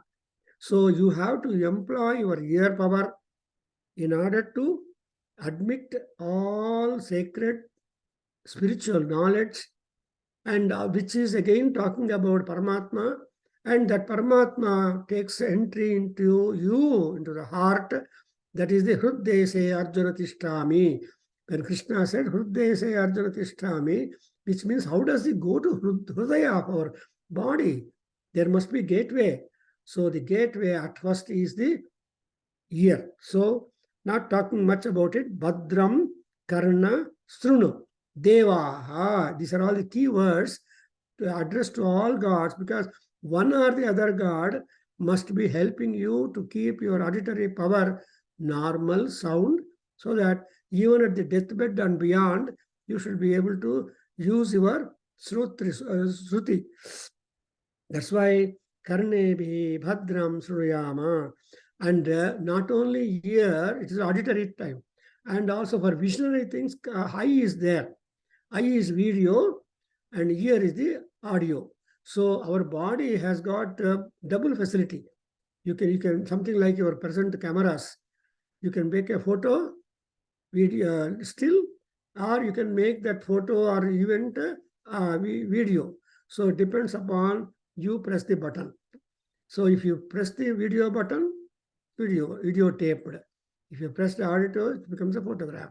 So you have to employ your ear power in order to admit all sacred spiritual knowledge, and which is again talking about Paramatma, and that Paramatma takes entry into you, into the heart. That is the Hruddese Arjuna Tishtami. When Krishna said Hruddese Arjuna Tishtami, which means how does he go to Hrudaya, our body? There must be gateway. So the gateway at first is the ear. So not talking much about it. Bhadram, Karna, Strunu, Devaha. These are all the key words to address to all gods, because one or the other god must be helping you to keep your auditory power normal, sound, so that even at the deathbed and beyond, you should be able to use your Shruti. That's why Karnebi Bhadram Suruyama. And not only here, it is auditory time. And also for visionary things, eye is there. Eye is video and ear is the audio. So our body has got double facility. You can something like your present cameras. You can make a photo, video, still, or you can make that photo or event video. So it depends upon you press the button. So if you press the video button, video taped. If you press the audio, it becomes a photograph.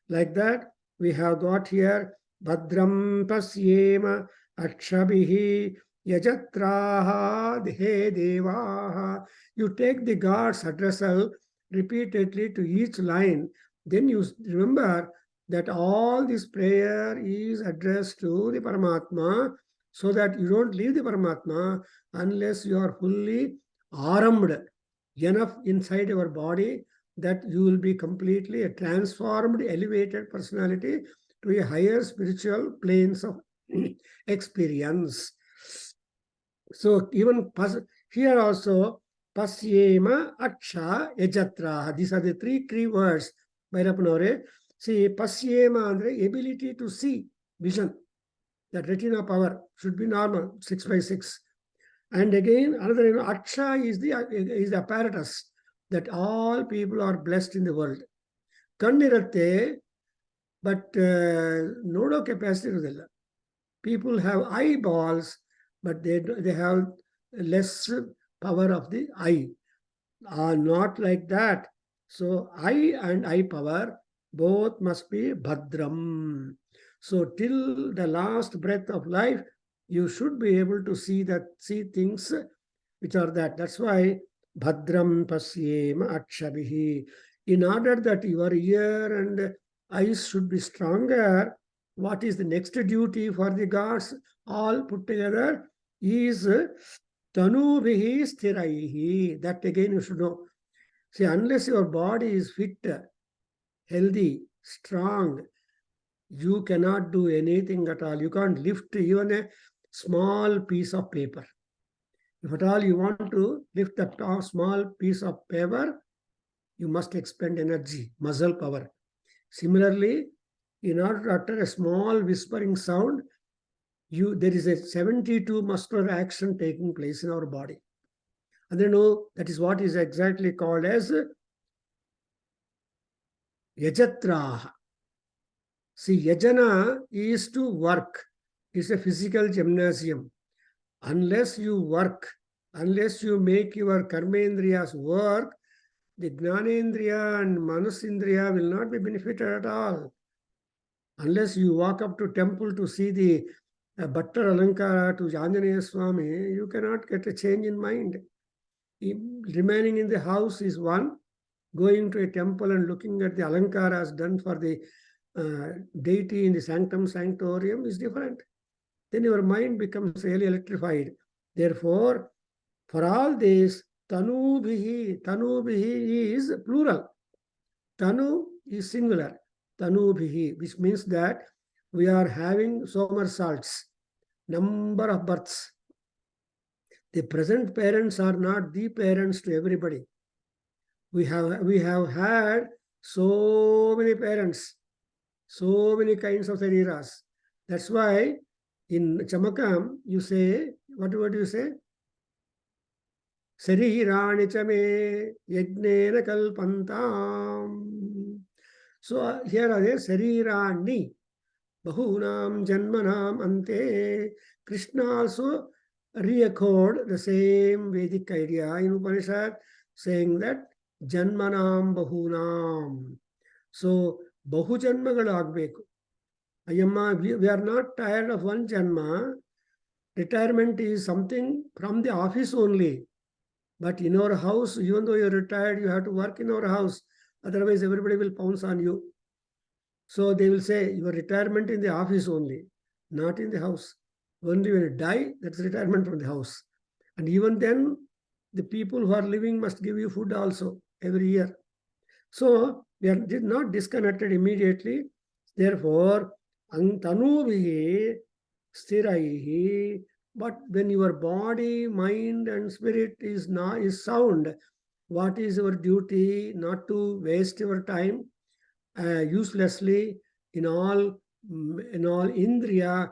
Like that, we have got here Bhadram Pasyema Akshabihi Yajatraha Dehe Devaha. You take the God's addressal repeatedly to each line. Then you remember that all this prayer is addressed to the Paramatma, so that you don't leave the Paramatma unless you are fully armed enough inside your body that you will be completely a transformed, elevated personality to a higher spiritual planes of experience. So even here also, Pasyema, Aksha, Ejatra. These are the three key words. See, Pasyema andre ability to see, vision. That retina power should be normal, 6/6. And again, another, Aksha is the apparatus that all people are blessed in the world. Kanniratte, but nodo capacity irodilla. People have eyeballs, but they have less power of the eye. Not like that. So eye and eye power both must be Bhadram. So till the last breath of life, you should be able to see things which are that. That's why Bhadram Pasyema Akshabihi. In order that your ear and eyes should be stronger, what is the next duty for the gods all put together is Tanubihi Sthiraihi. That again you should know. See, unless your body is fit, healthy, strong, you cannot do anything at all. You can't lift even a small piece of paper. If at all you want to lift a small piece of paper, you must expend energy, muscle power. Similarly, in order to utter a small whispering sound, there is a 72 muscular action taking place in our body. And then that is what is exactly called as Yajatraha. See, Yajana is to work. It's a physical gymnasium. Unless you work, unless you make your karmendriyas work, the Gnanendriya and Manasindriya will not be benefited at all. Unless you walk up to temple to see the Bhattar Alankara to Janjaneya Swami, you cannot get a change in mind. Remaining in the house is one. Going to a temple and looking at the Alankaras done for the deity in the sanctum sanctorium is different. Then your mind becomes really electrified. Therefore, for all this, Tanubihi is plural. Tanu is singular. Tanubihi, which means that we are having somersaults, number of births. The present parents are not the parents to everybody. We have had so many parents, so many kinds of shariras. That's why in Chamakam you say, what do you say? Sarirani chame yagnena kalpantam. So here are the sarirani. bahunam janmanam ante. Krishna also re-echoed the same Vedic idea in Upanishad, saying that janmanam bahunam. So, bahu janmagal agbeku. Ayamma, we are not tired of one janma. Retirement is something from the office only. But in our house, even though you're retired, you have to work in our house. Otherwise, everybody will pounce on you. So they will say, your retirement in the office only, not in the house. Only when you die, that's retirement from the house. And even then, the people who are living must give you food also every year. So we are not disconnected immediately. Therefore, tanuvihi sthiraihi. But when your body, mind, and spirit is sound, what is your duty? Not to waste your time uselessly in all indriya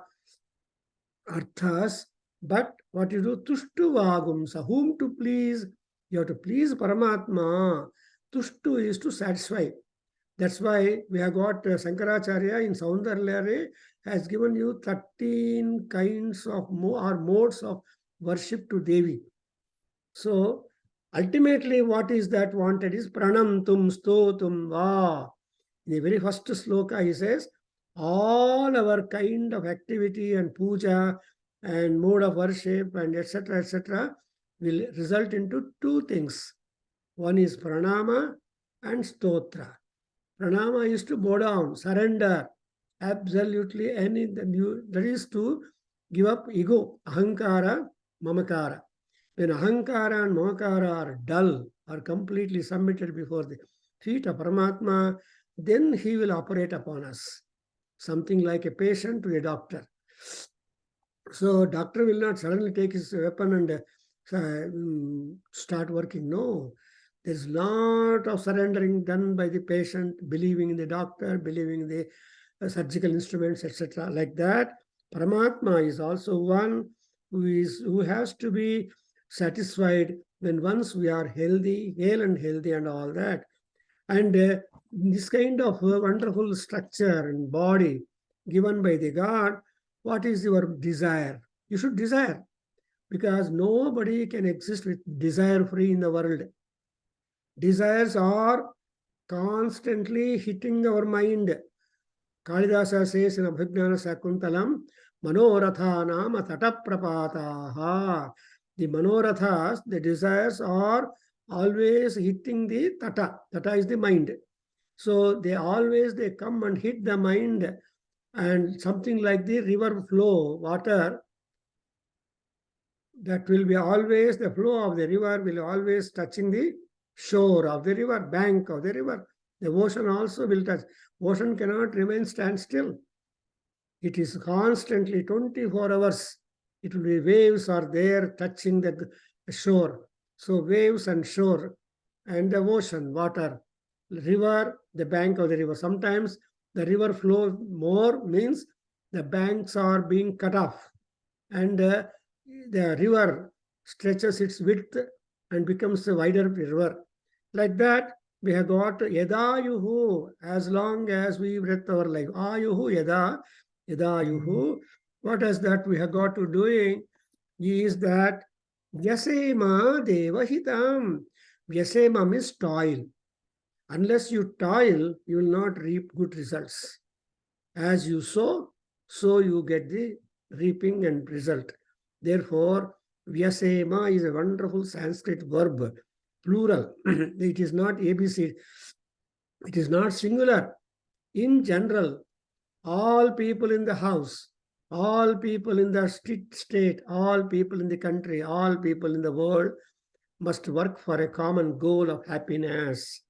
arthas, but what you do, tushtu vagumsa, whom to please? You have to please Paramatma. Tushtu is to satisfy. That's why we have got Shankaracharya in Saundarya has given you 13 kinds of or modes of worship to Devi. So ultimately, what is that wanted is pranamtum stotum va. In the very first sloka, he says, all our kind of activity and puja and mode of worship and etc. will result into two things. One is pranama and stotra. Pranama is to bow down, surrender, absolutely that is to give up ego, ahankara, mamakara. When ahankara and mamakara are dull, are completely submitted before the feet of Paramatma, then he will operate upon us. Something like a patient to a doctor. So doctor will not suddenly take his weapon and start working. No. There's a lot of surrendering done by the patient, believing in the doctor, believing in the surgical instruments, etc. Like that, Paramatma is also one who has to be satisfied when once we are healthy, hale and healthy and all that. And this kind of wonderful structure and body given by the God, what is your desire? You should desire, because nobody can exist with desire free in the world. Desires are constantly hitting our mind. Kalidasa says in Abhignana Sakuntalam, Manoratha nama tataprapataha. The manorathas, the desires are always hitting the tata. Tata is the mind. So they come and hit the mind, and something like the river flow, water, that will be always, the flow of the river will always touching the shore of the river, bank of the river. The ocean also will touch. Ocean cannot remain stand still. It is constantly 24 hours. It will be waves are there touching the shore. So waves and shore and the ocean, water, river, the bank of the river. Sometimes the river flow more means the banks are being cut off, and the river stretches its width and becomes a wider river. Like that, we have got yadayuhu, as long as we breathe our life. Ayuhu yadayuhu. What is that we have got to doing is that vyasema devahitam. Vyasema means toil. Unless you toil, you will not reap good results. As you sow, so you get the reaping and result. Therefore, vyasema is a wonderful Sanskrit verb, plural. It is not ABC. It is not singular. In general, all people in the house, all people in the state, all people in the country, all people in the world must work for a common goal of happiness.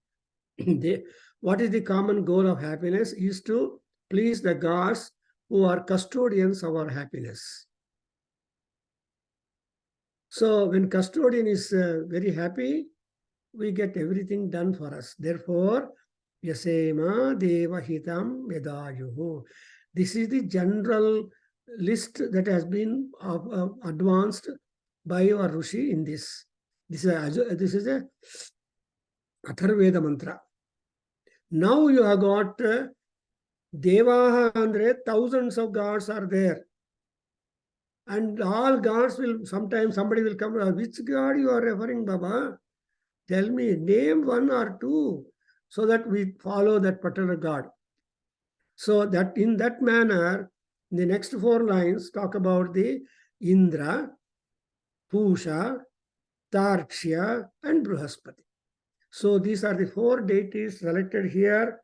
What is the common goal of happiness? Is to please the gods who are custodians of our happiness. So when custodian is very happy, we get everything done for us. Therefore, Yasema Devahitam Vedayuhu. This is the general list that has been advanced by our Rishi in this. This is a Atharveda mantra. Now you have got Devaha andre thousands of gods are there. And all gods will, sometimes somebody will come, which god you are referring, Baba? Tell me, name one or two, so that we follow that particular god. So that in that manner, the next four lines talk about the Indra, Pusha, Tarksha, and Bruhaspati. So these are the four deities selected here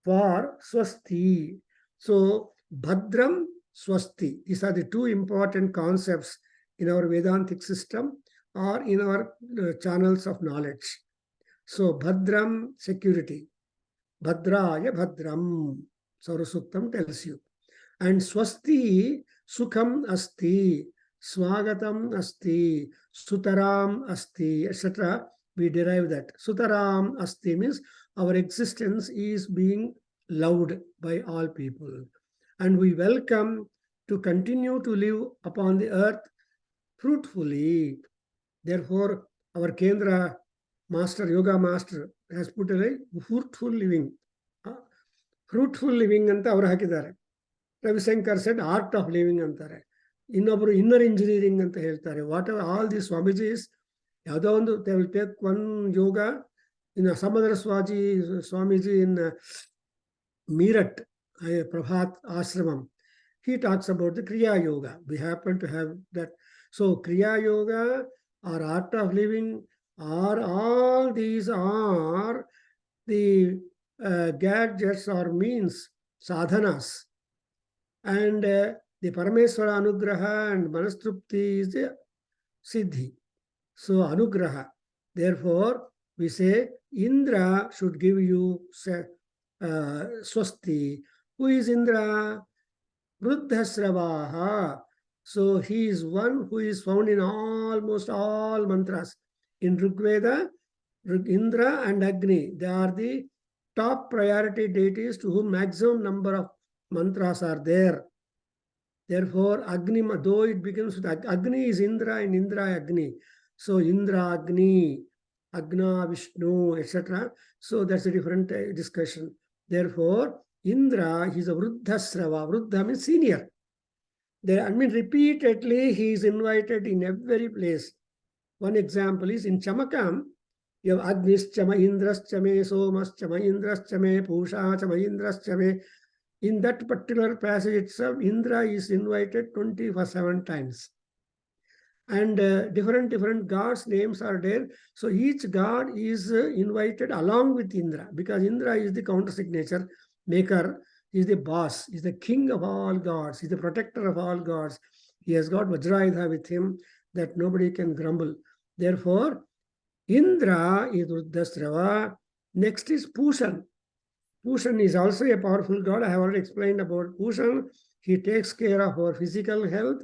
for Swasti. So Bhadram, Swasti. These are the two important concepts in our Vedantic system or in our channels of knowledge. So Bhadram, security. Bhadraya Bhadram. Saurasuktam tells you. And Swasti, Sukham Asti, Swagatam Asti, Sutaram Asti, etc. We derive that. Sutaram Asti means our existence is being loved by all people. And we welcome to continue to live upon the earth fruitfully. Therefore, our Kendra master, yoga master, has put a fruitful living. Fruitful living anta avaru hakidare. Ravisankar said art of living ಅಂತಾರೆ. ಇನ್ನೊಬ್ಬರು inner engineering ಅಂತ ಹೇಳ್ತಾರೆ. What ever all the swamijis, ಯಾವುದೋ ಒಂದು they will take one ಯೋಗ ಇನ್ ಸಮುದ್ರ ಸ್ವಾಮೀಜಿ ಇನ್ Meerut, Prabhat Ashramam. He talks about the Kriya Yoga. We happen to have that. So Kriya Yoga or art of living are all these are the gadgets or means, sadhanas. And the Parameswara Anugraha and Manastrupti is the Siddhi. So Anugraha. Therefore, we say Indra should give you Swasti. Who is Indra? Vruddhasravaha. So he is one who is found in almost all mantras. In Rigveda, Indra and Agni, they are the top priority deities to whom maximum number of mantras are there. Therefore, Agni, though it begins with Agni is Indra and Indra Agni. So Indra Agni, Agna Vishnu, etc. So that's a different discussion. Therefore, Indra is a Vruddhasrava. Vruddha means senior. There, I mean, repeatedly he is invited in every place. One example is in Chamakam, you have Agnischama, Indraschame, Somaschama, Indraschame, Pushachama, Indraschame. In that particular passage itself, Indra is invited 27 times. And different gods' names are there. So each god is invited along with Indra, because Indra is the counter signature maker, is the boss, is the king of all gods, is the protector of all gods. He has got Vajrayudha with him that nobody can grumble. Therefore, Indra is Ruddhasrava. Next is Pushan. Pushan is also a powerful god. I have already explained about Pushan. He takes care of our physical health,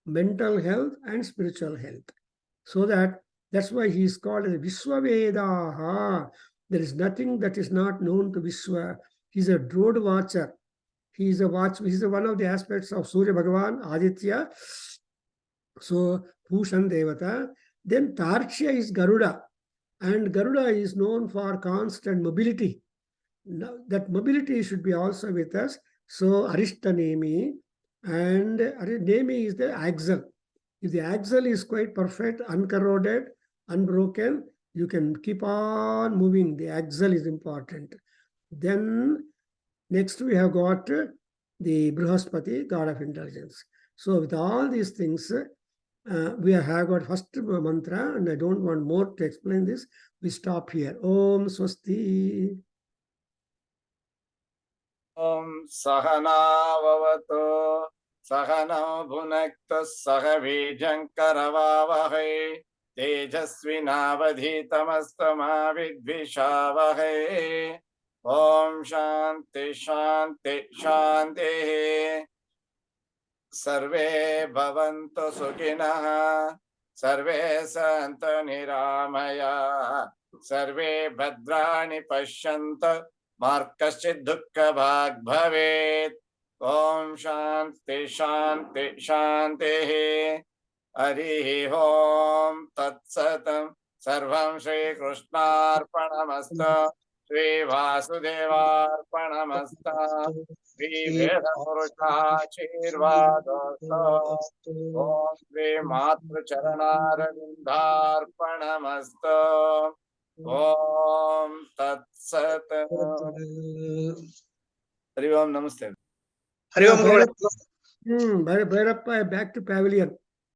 mental health, and spiritual health. So that's why he is called as Vishwavedaha. There is nothing that is not known to Vishwa. He is a road watcher. He is one of the aspects of Surya Bhagavan, Aditya. So Pushan Devata. Then Tarksha is Garuda. And Garuda is known for constant mobility. Now, that mobility should be also with us. So Arishtanemi, and Nemi is the axle. If the axle is quite perfect, uncorroded, unbroken, you can keep on moving. The axle is important. Then next we have got the Bruhaspati, god of intelligence. So with all these things, we have got first mantra, and I don't want more to explain this. We stop here. Om Swasti. Om Sahanavavato Sahana Bhunakta Sahavijankaravavahai Tejasvinavadhitamastama Vidvishavahai. Om Shanti Shanti Shanti. Sarve Bhavantu Sukhinah, Sarve Santu Niramaya, Sarve Bhadrani Pashyantu, Markaschid Dukkha Bhag Bhavet. Om Shanti Shanti Shanti. Hari Om Tat Satam. Sarvam Shri Krishnarpanamastu. Shri ವಾಸುದೇವಾರ್ಪಣಮಸ್ತು Shri ವೇದ ಪುರುಷಾಶೀರ್ವಾದೋಸ್ತು ಓಂ ಶ್ರೀ ಮಾತೃಚರಣಾರವಿಂದಾರ್ಪಣಮಸ್ತು ಓಂ ತತ್ಸತ್. ಹರಿ ಓಂ ನಮಸ್ತೆ. ಹರಿ ಓಂ ಗುರುಗಳೇ. Bhairappa, back to pavilion.